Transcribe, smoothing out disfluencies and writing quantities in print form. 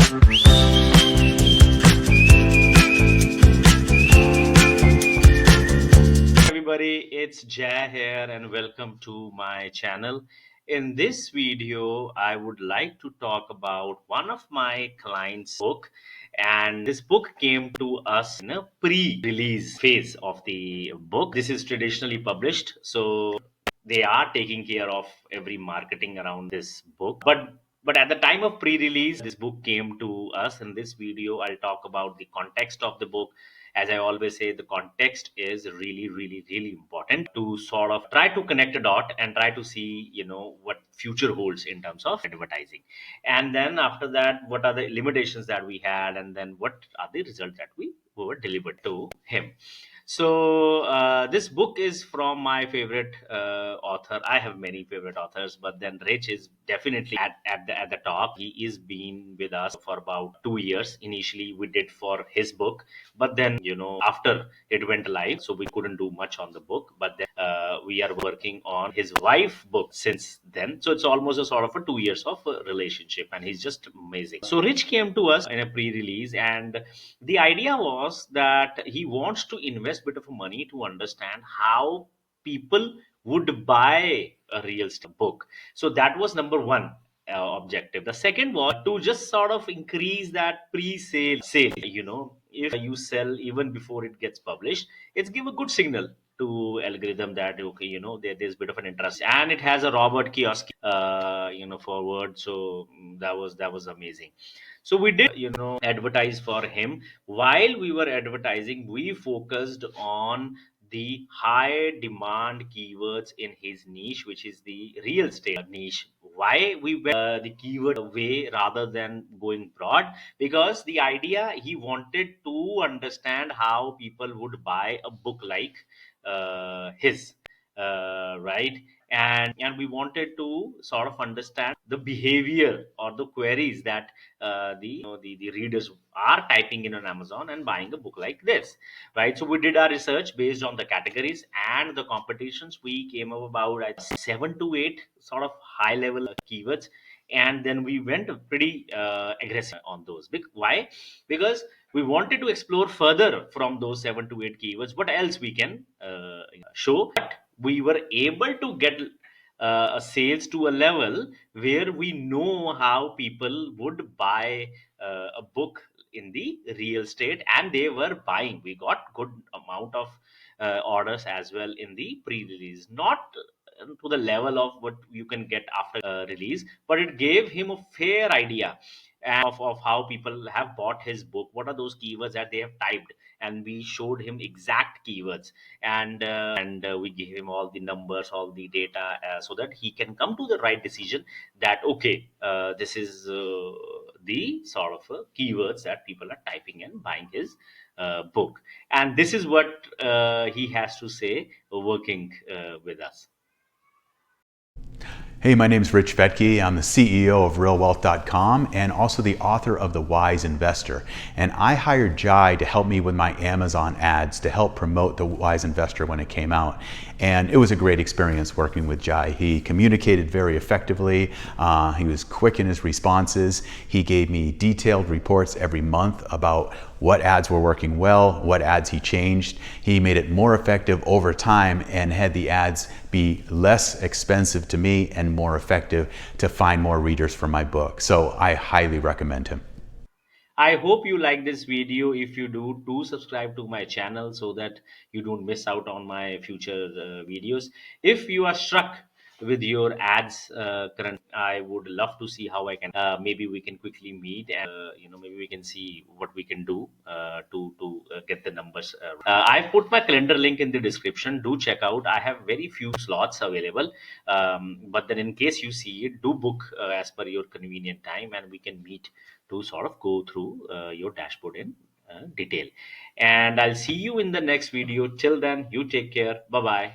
Everybody, it's Jay here, and welcome to my channel. In this video, I would like to talk about one of my clients' book, and this book came to us in a pre-release phase of the book. This is traditionally published, so they are taking care of every marketing around this book. But at the time of pre-release, this book came to us. In this video, I'll talk about the context of the book. As I always say, the context is really, really, really important to sort of try to connect a dot and try to see, what future holds in terms of advertising. And then after that, what are the limitations that we had, and then what are the results that we were delivered to him. So this book is from my favorite author. I have many favorite authors, but then Rich is definitely at the top. He is been with us for about 2 years. Initially, we did for his book, but then after it went live, so we couldn't do much on the book. But then we are working on his wife book since then. So it's almost a sort of a 2 years of relationship, and he's just amazing. So Rich came to us in a pre-release, and the idea was that he wants to invest bit of money to understand how people would buy a real estate book. So that was number one objective. The second was to just sort of increase that pre-sale sale. If you sell even before it gets published, it's give a good signal to algorithm that okay, there's a bit of an interest, and it has a Robert Kiosk forward. So that was amazing. So we did advertise for him. While we were advertising, we focused on the high demand keywords in his niche, which is the real estate niche. Why we went the keyword way rather than going broad? Because the idea, he wanted to understand how people would buy a book like his, right? And we wanted to sort of understand the behavior or the queries that the readers are typing in on Amazon and buying a book like this, right? So we did our research based on the categories and the competitions. We came up about 7 to 8 sort of high level keywords, and then we went pretty aggressive on those. Why? Because we wanted to explore further from those 7 to 8 keywords. What else we can show? But we were able to get a sales to a level where we know how people would buy a book in the real estate, and they were buying. We got good amount of orders as well in the pre-release, not to the level of what you can get after release, but it gave him a fair idea of how people have bought his book, what are those keywords that they have typed, and we showed him exact keywords, and we gave him all the numbers, all the data, so that he can come to the right decision that okay, this is the sort of keywords that people are typing and buying his book. And this is what he has to say working with us. Hey, my name is Rich Vetke. I'm the CEO of RealWealth.com and also the author of The Wise Investor. And I hired Jai to help me with my Amazon ads to help promote The Wise Investor when it came out. And it was a great experience working with Jai. He communicated very effectively. He was quick in his responses. He gave me detailed reports every month about what ads were working well, what ads he changed. He made it more effective over time and had the ads be less expensive to me and more effective to find more readers for my book. So I highly recommend him. I hope you like this video. If you do subscribe to my channel so that you don't miss out on my future videos. If you are struck with your ads current, I would love to see how I can maybe we can quickly meet, and maybe we can see what we can do to get the numbers. I've put my calendar link in the description. Do check out. I have very few slots available, but then in case you see it, do book as per your convenient time, and we can meet to sort of go through your dashboard in detail. And I'll see you in the next video. Till then, you take care. Bye bye.